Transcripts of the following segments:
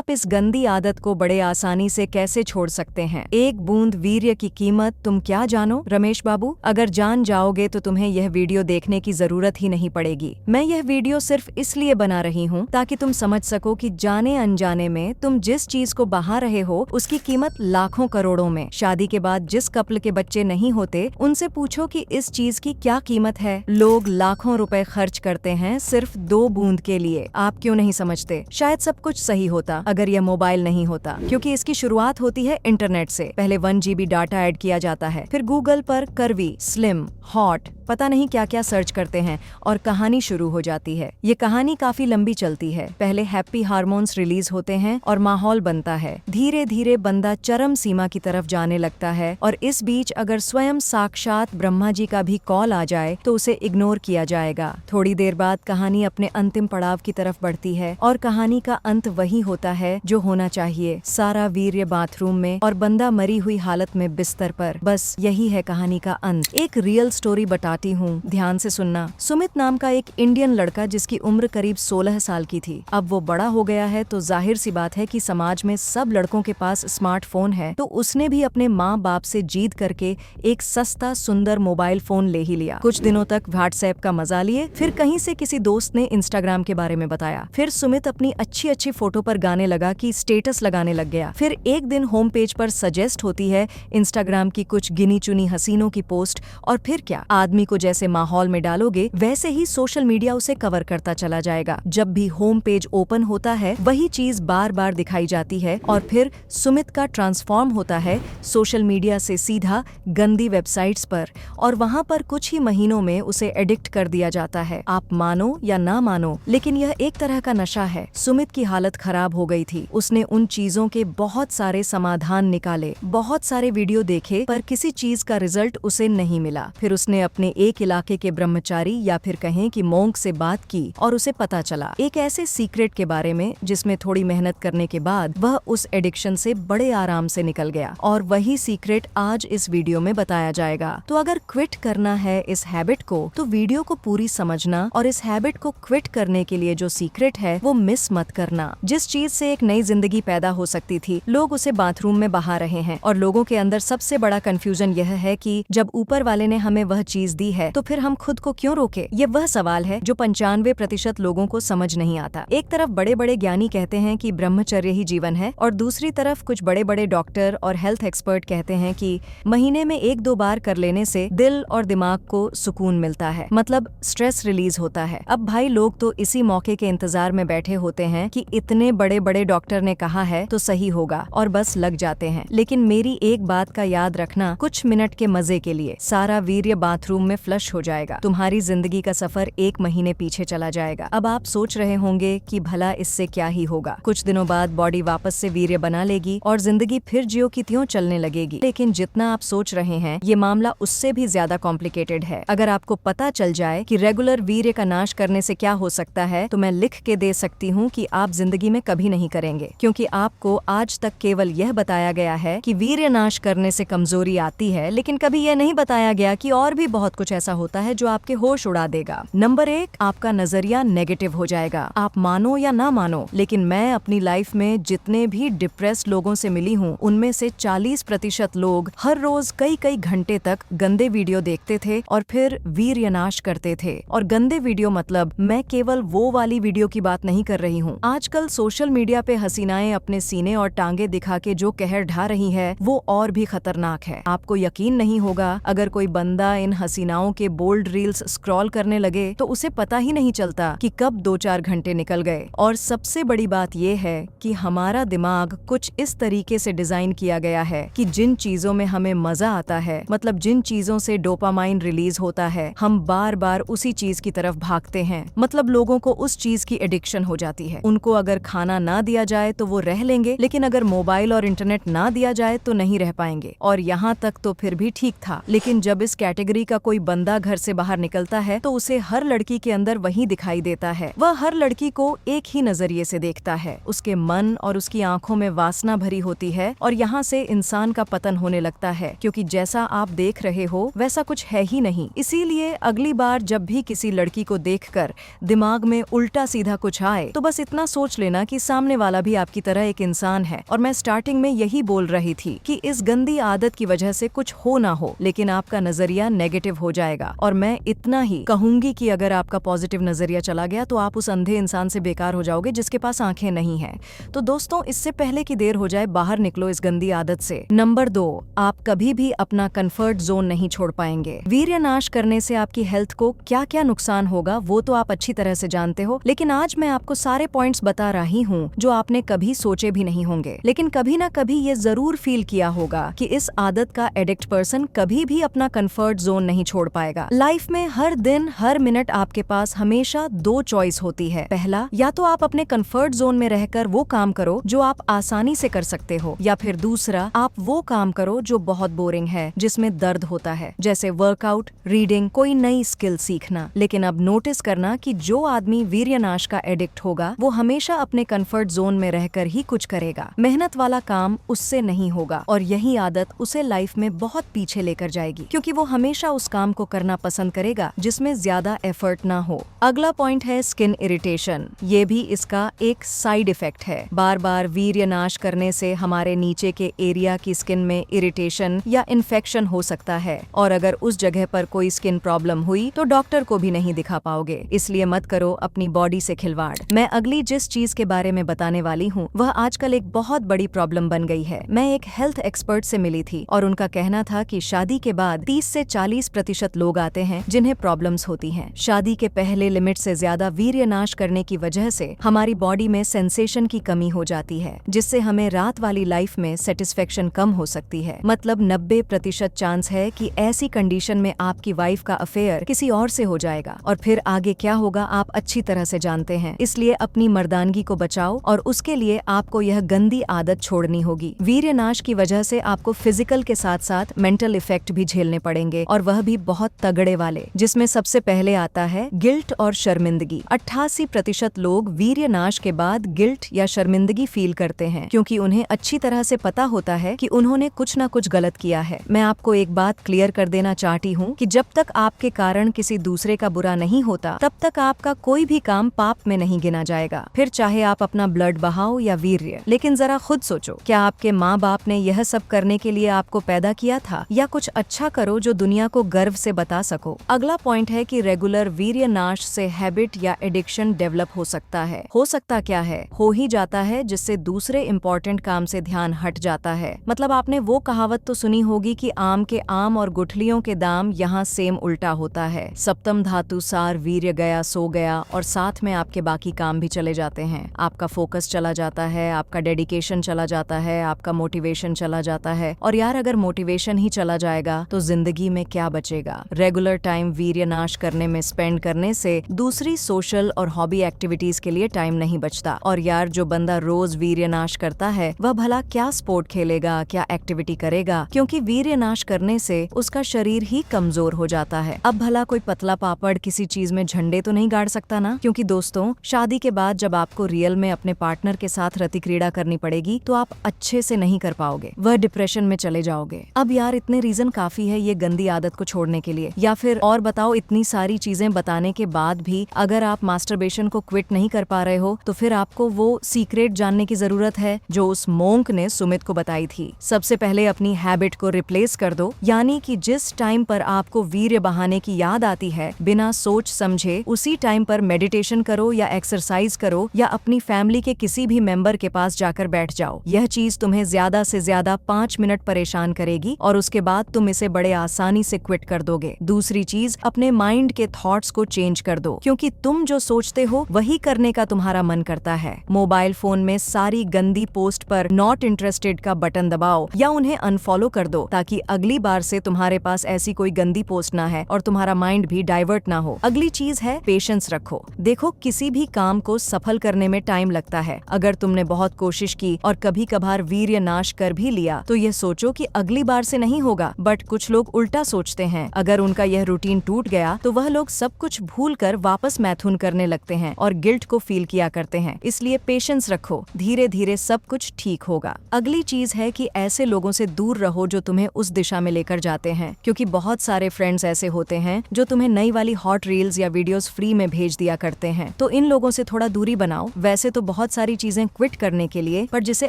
आप इस गंदी आदत को बड़े आसानी से कैसे छोड़ सकते हैं। एक बूंद वीर्य की कीमत तुम क्या जानो? रमेश बाबू, अगर जान जाओगे तो तुम्हें यह वीडियो देखने की जरूरत ही नहीं पड़ेगी। मैं यह वीडियो सिर्फ इसलिए बना रही हूँ ताकि तुम समझ सको कि जाने अनजाने में तुम जिस चीज को बहा रहे हो उसकी कीमत लाखों करोड़ों में। शादी के बाद जिस कपल के बच्चे नहीं होते उनसे पूछो कि इस चीज की क्या कीमत है। लोग लाखों रुपए खर्च करते हैं सिर्फ 2 बूंद के लिए। आप क्यों नहीं समझते? शायद सब कुछ सही होता अगर यह मोबाइल नहीं होता, क्योंकि इसकी शुरुआत होती है इंटरनेट से। पहले 1 GB डाटा ऐड किया जाता है, फिर गूगल पर करवी, स्लिम, हॉट, पता नहीं क्या क्या सर्च करते हैं और कहानी शुरू हो जाती है। ये कहानी काफी लंबी चलती है। पहले हैप्पी हार्मोन्स रिलीज होते हैं और माहौल बनता है। धीरे धीरे बंदा चरम सीमा की तरफ जाने लगता है और इस बीच अगर स्वयं साक्षात ब्रह्मा जी का भी कॉल आ जाए तो उसे इग्नोर किया जाएगा। थोड़ी देर बाद कहानी अपने अंतिम पड़ाव की तरफ बढ़ती है और कहानी का अंत वही होता है जो होना चाहिए। सारा वीर्य बाथरूम में और बंदा मरी हुई हालत में बिस्तर पर। बस यही है कहानी का अंत। एक रियल स्टोरी बताती हूँ, ध्यान से सुनना। सुमित नाम का एक इंडियन लड़का जिसकी उम्र करीब 16 साल की थी। अब वो बड़ा हो गया है तो जाहिर सी बात है कि समाज में सब लड़कों के पास स्मार्टफोन है, तो उसने भी अपने माँ बाप से जीत करके एक सस्ता सुंदर मोबाइल फोन ले ही लिया। कुछ दिनों तक व्हाट्सएप का मजा लिए, फिर कहीं से किसी दोस्त ने इंस्टाग्राम के बारे में बताया। फिर सुमित अपनी अच्छी अच्छी फोटो पर गाने लगा कि स्टेटस लगाने लग गया। फिर एक दिन होम पेज पर सजेस्ट होती है इंस्टाग्राम की कुछ गिनी चुनी हसीनों की पोस्ट, और फिर क्या, आदमी को जैसे माहौल में डालोगे वैसे ही सोशल मीडिया उसे कवर करता चला जाएगा। जब भी होम पेज ओपन होता है वही चीज बार बार दिखाई जाती है और फिर सुमित का ट्रांसफॉर्म होता है सोशल मीडिया से सीधा गंदी वेबसाइट्स पर, और वहां पर कुछ ही महीनों में उसे एडिक्ट कर दिया जाता है। आप मानो या ना मानो, लेकिन यह एक तरह का नशा है। सुमित की हालत खराब हो गई थी। उसने उन चीजों के बहुत सारे समाधान निकाले, बहुत सारे वीडियो देखे, पर किसी चीज का रिजल्ट उसे नहीं मिला। फिर उसने अपने एक इलाके के ब्रह्मचारी या फिर कहें कि मोंक से बात की और उसे पता चला एक ऐसे सीक्रेट के बारे में जिसमें थोड़ी मेहनत करने के बाद वह उस एडिक्शन से बड़े आराम से निकल गया। और वही सीक्रेट आज इस वीडियो में बताया जाएगा। तो अगर क्विट करना है इस हैबिट को तो वीडियो को पूरी समझना, और इस हैबिट को क्विट करने के लिए जो सीक्रेट है वो मिस मत करना। जिस चीज से एक नई जिंदगी पैदा हो सकती थी, लोग उसे बाथरूम में बहा रहे हैं, और लोगों के अंदर सबसे बड़ा कंफ्यूजन यह है कि जब ऊपर वाले ने हमें वह चीज दी है तो फिर हम खुद को क्यों रोके। ये वह सवाल है जो 95% लोगों को समझ नहीं आता। एक तरफ बड़े बड़े ज्ञानी कहते हैं कि ब्रह्मचर्य ही जीवन है, और दूसरी तरफ कुछ बड़े बड़े डॉक्टर और हेल्थ एक्सपर्ट कहते हैं कि महीने में 1-2 बार कर लेने से दिल और दिमाग को सुकून मिलता है, मतलब स्ट्रेस रिलीज होता है। अब भाई, लोग तो इसी मौके के इंतजार में बैठे होते हैं कि इतने बड़े बड़े डॉक्टर ने कहा है तो सही होगा, और बस लग जाते हैं। लेकिन मेरी एक बात का याद रखना, कुछ मिनट के मजे के लिए सारा वीर्य बाथरूम में फ्लश हो जाएगा। तुम्हारी जिंदगी का सफर 1 महीने पीछे चला जाएगा। अब आप सोच रहे होंगे कि भला इससे क्या ही होगा, कुछ दिनों बाद बॉडी वापस से वीर्य बना लेगी और जिंदगी फिर ज्यों की त्यों चलने लगेगी। लेकिन जितना आप सोच रहे हैं ये मामला उससे भी ज्यादा कॉम्प्लिकेटेड है। अगर आपको पता चल जाए कि रेगुलर वीर्य का नाश करने से क्या हो सकता है तो मैं लिख के दे सकती हूँ कि आप जिंदगी में कभी नहीं करेंगे, क्योंकि आपको आज तक केवल यह बताया गया है कि वीर्य नाश करने से कमजोरी आती है, लेकिन कभी यह नहीं बताया गया कि और भी बहुत कुछ ऐसा होता है जो आपके होश उड़ा देगा। नंबर 1, आपका नजरिया नेगेटिव हो जाएगा। आप मानो या ना मानो, लेकिन मैं अपनी लाइफ में जितने भी डिप्रेस्ड लोगों से मिली हूँ उनमें से 40% लोग हर रोज कई कई घंटे तक गंदे वीडियो देखते थे और फिर वीर्य नाश करते थे। और गंदे वीडियो मतलब मैं केवल वो वाली वीडियो की बात नहीं कर रही हूँ। आजकल सोशल मीडिया पे हसीनाएं अपने सीने और टांगे दिखा के जो कहर ढा रही है वो और भी खतरनाक है। आपको यकीन नहीं होगा, अगर कोई बंदा इन हसीनाओं के बोल्ड रील्स स्क्रॉल करने लगे तो उसे पता ही नहीं चलता कि कब 2-4 घंटे निकल गए। और सबसे बड़ी बात यह है कि हमारा दिमाग कुछ इस तरीके से डिजाइन किया गया है कि जिन चीजों में हमें मजा आता है, मतलब जिन चीजों से डोपामाइन रिलीज होता है, हम बार बार उसी चीज की तरफ भागते हैं। मतलब लोगों को उस चीज की एडिक्शन हो जाती है। उनको अगर खाना ना दिया जाए तो वो रह लेंगे, लेकिन अगर मोबाइल और इंटरनेट ना दिया जाए तो नहीं रह पाएंगे। और यहाँ तक तो फिर भी ठीक था, लेकिन जब इस कैटेगरी का कोई कोई बंदा घर से बाहर निकलता है तो उसे हर लड़की के अंदर वही दिखाई देता है। वह हर लड़की को एक ही नजरिए से देखता है। उसके मन और उसकी आंखों में वासना भरी होती है और यहाँ से इंसान का पतन होने लगता है, क्योंकि जैसा आप देख रहे हो वैसा कुछ है ही नहीं। इसीलिए अगली बार जब भी किसी लड़की को देखकर दिमाग में उल्टा सीधा कुछ आए तो बस इतना सोच लेना कि सामने वाला भी आपकी तरह एक इंसान है। और मैं स्टार्टिंग में यही बोल रही थी कि इस गंदी आदत की वजह से कुछ हो ना हो, लेकिन आपका नजरिया नेगेटिव हो जाएगा। और मैं इतना ही कहूंगी कि अगर आपका पॉजिटिव नजरिया चला गया तो आप उस अंधे इंसान से बेकार हो जाओगे जिसके पास आंखें नहीं है। तो दोस्तों, इससे पहले कि देर हो जाए, बाहर निकलो इस गंदी आदत से। नंबर 2, आप कभी भी अपना कंफर्ट जोन नहीं छोड़ पाएंगे। वीर्यनाश करने से आपकी हेल्थ को क्या क्या नुकसान होगा वो तो आप अच्छी तरह से जानते हो, लेकिन आज मैं आपको सारे पॉइंट्स बता रही हूँ जो आपने कभी सोचे भी नहीं होंगे, लेकिन कभी ना कभी ये जरूर फील किया होगा कि इस आदत का एडिक्ट पर्सन कभी भी अपना कंफर्ट जोन नहीं छोड़ पाएगा। लाइफ में हर दिन हर मिनट आपके पास हमेशा 2 चॉइस होती है। पहला, या तो आप अपने कंफर्ट जोन में रहकर वो काम करो जो आप आसानी से कर सकते हो, या फिर दूसरा, आप वो काम करो जो बहुत बोरिंग है, जिसमें दर्द होता है, जैसे वर्कआउट, रीडिंग, कोई नई स्किल सीखना। लेकिन अब नोटिस करना कि जो आदमी वीर्यनाश का एडिक्ट होगा वो हमेशा अपने कंफर्ट जोन में रहकर ही कुछ करेगा। मेहनत वाला काम उससे नहीं होगा और यही आदत उसे लाइफ में बहुत पीछे लेकर जाएगी, क्योंकि वो हमेशा उस काम को करना पसंद करेगा जिसमें ज्यादा एफर्ट ना हो। अगला पॉइंट है स्किन इरिटेशन। ये भी इसका एक साइड इफेक्ट है। बार बार वीर्यनाश करने से हमारे नीचे के एरिया की स्किन में इरिटेशन या इन्फेक्शन हो सकता है, और अगर उस जगह पर कोई स्किन प्रॉब्लम हुई तो डॉक्टर को भी नहीं दिखा पाओगे। इसलिए मत करो अपनी बॉडी से खिलवाड़। मैं अगली जिस चीज के बारे में बताने वाली हूँ वह आजकल एक बहुत बड़ी प्रॉब्लम बन गई है। मैं एक हेल्थ एक्सपर्ट से मिली थी और उनका कहना था कि शादी के बाद 30 से 40% लोग आते हैं जिन्हें प्रॉब्लम्स होती हैं। शादी के पहले लिमिट से ज्यादा वीर्यनाश करने की वजह से हमारी बॉडी में सेंसेशन की कमी हो जाती है, जिससे हमें रात वाली लाइफ में सेटिस्फेक्शन कम हो सकती है। मतलब 90% चांस है कि ऐसी कंडीशन में आपकी वाइफ का अफेयर किसी और से हो जाएगा, और फिर आगे क्या होगा आप अच्छी तरह से जानते हैं। इसलिए अपनी मर्दानगी को बचाओ और उसके लिए आपको यह गंदी आदत छोड़नी होगी। वीर्यनाश की वजह से आपको फिजिकल के साथ साथ मेंटल इफेक्ट भी झेलने पड़ेंगे, और वह भी बहुत तगड़े वाले, जिसमें सबसे पहले आता है गिल्ट और शर्मिंदगी। 88% लोग वीर्यनाश के बाद गिल्ट या शर्मिंदगी फील करते हैं, क्योंकि उन्हें अच्छी तरह से पता होता है कि उन्होंने कुछ न कुछ गलत किया है। मैं आपको एक बात क्लियर कर देना चाहती हूँ कि जब तक आपके कारण किसी दूसरे का बुरा नहीं होता तब तक आपका कोई भी काम पाप में नहीं गिना जाएगा, फिर चाहे आप अपना ब्लड बहाओ या वीर्य। लेकिन जरा खुद सोचो, क्या आपके माँ बाप ने यह सब करने के लिए आपको पैदा किया था? या कुछ अच्छा करो जो दुनिया को गर्व से बता सको। अगला पॉइंट है कि रेगुलर वीर्यनाश से हैबिट या एडिक्शन डेवलप हो सकता है। हो सकता क्या है, हो ही जाता है, जिससे दूसरे इम्पोर्टेंट काम से ध्यान हट जाता है। मतलब आपने वो कहावत तो सुनी होगी कि आम के आम और गुठलियों के दाम यहाँ सेम उल्टा होता है। सप्तम धातु सार वीर्य गया सो गया, और साथ में आपके बाकी काम भी चले जाते हैं। आपका फोकस चला जाता है, आपका डेडिकेशन चला जाता है, आपका मोटिवेशन चला जाता है। और यार, अगर मोटिवेशन ही चला जाएगा तो जिंदगी में क्या बचेगा? रेगुलर टाइम वीर्यनाश करने में स्पेंड करने से दूसरी सोशल और हॉबी एक्टिविटीज के लिए टाइम नहीं बचता। और यार, जो बंदा रोज वीर्यनाश करता है वह भला क्या स्पोर्ट खेलेगा, क्या एक्टिविटी करेगा? क्योंकि वीर्यनाश करने से उसका शरीर ही कमजोर हो जाता है। अब भला कोई पतला पापड़ किसी चीज में झंडे तो नहीं गाड़ सकता ना? क्योंकि दोस्तों, शादी के बाद जब आपको रियल में अपने पार्टनर के साथ रति क्रीड़ा करनी पड़ेगी तो आप अच्छे से नहीं कर पाओगे, वह डिप्रेशन में चले जाओगे। अब यार, इतने रीजन काफी है ये गंदी आदत को छोड़ने के लिए। या फिर और बताओ, इतनी सारी चीजें बताने के बाद भी अगर आप मास्टरबेशन को क्विट नहीं कर पा रहे हो तो फिर आपको वो सीक्रेट जानने की जरूरत है जो उस मोंक ने सुमित को बताई थी। सबसे पहले अपनी हैबिट को रिप्लेस कर दो, यानी कि जिस टाइम पर आपको वीर्य बहाने की याद आती है, बिना सोच समझे उसी टाइम पर मेडिटेशन करो या एक्सरसाइज करो, या अपनी फैमिली के किसी भी मेंबर के पास जाकर बैठ जाओ। यह चीज तुम्हें ज्यादा से ज्यादा 5 मिनट परेशान करेगी और उसके बाद तुम इसे बड़े आसानी से क्विट कर दोगे। दूसरी चीज, अपने माइंड के थॉट्स को चेंज कर दो, क्योंकि तुम जो सोचते हो वही करने का तुम्हारा मन करता है। मोबाइल फोन में सारी गंदी पोस्ट पर नॉट इंटरेस्टेड का बटन दबाओ या उन्हें अनफॉलो कर दो, ताकि अगली बार से तुम्हारे पास ऐसी कोई गंदी पोस्ट ना है और तुम्हारा माइंड भी डाइवर्ट ना हो। अगली चीज है पेशेंस रखो। देखो, किसी भी काम को सफल करने में टाइम लगता है। अगर तुमने बहुत कोशिश की और कभी कभार वीर्य नाश कर भी लिया तो यह सोचो कि अगली बार से नहीं होगा। बट कुछ लोग उल्टा सोचते हैं, हैं। अगर उनका यह रूटीन टूट गया तो वह लोग सब कुछ भूलकर वापस मैथुन करने लगते हैं और गिल्ट को फील किया करते हैं। इसलिए पेशेंस रखो, धीरे धीरे सब कुछ ठीक होगा। अगली चीज है कि ऐसे लोगों से दूर रहो जो तुम्हें उस दिशा में लेकर जाते हैं, क्योंकि बहुत सारे फ्रेंड्स ऐसे होते हैं जो तुम्हें नई वाली हॉट रील्स या वीडियोस फ्री में भेज दिया करते हैं। तो इन लोगों से थोड़ा दूरी बनाओ। वैसे तो बहुत सारी चीजें क्विट करने के लिए, पर जिसे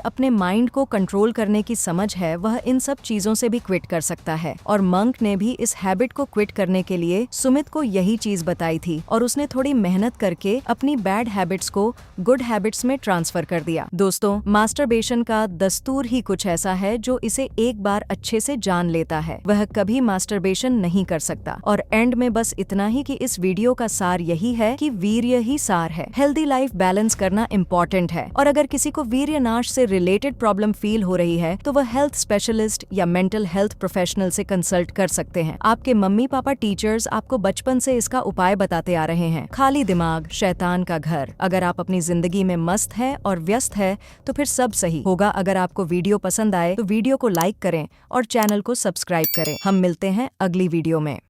अपने माइंड को कंट्रोल करने की समझ है वह इन सब चीजों से भी क्विट कर सकता है। और मंक ने भी इस हैबिट को क्विट करने के लिए सुमित को यही चीज बताई थी और उसने थोड़ी मेहनत करके अपनी बैड हैबिट्स को गुड हैबिट्स में ट्रांसफर कर दिया। दोस्तों, मास्टरबेशन का दस्तूर ही कुछ ऐसा है जो इसे एक बार अच्छे से जान लेता है वह कभी मास्टरबेशन नहीं कर सकता। और एंड में बस इतना ही कि इस वीडियो का सार यही है कि वीर्य ही सार है। हेल्दी लाइफ बैलेंस करना इम्पोर्टेंट है और अगर किसी को वीर्य नाश से रिलेटेड प्रॉब्लम फील हो रही है तो वह हेल्थ स्पेशलिस्ट या मेंटल हेल्थ प्रोफेशनल से कंसल्ट कर सकते हैं। आपके मम्मी पापा टीचर्स आपको बचपन से इसका उपाय बताते आ रहे हैं। खाली दिमाग शैतान का घर। अगर आप अपनी जिंदगी में मस्त है और व्यस्त है तो फिर सब सही होगा। अगर आपको वीडियो पसंद आए तो वीडियो को लाइक करें और चैनल को सब्सक्राइब करें। हम मिलते हैं अगली वीडियो में।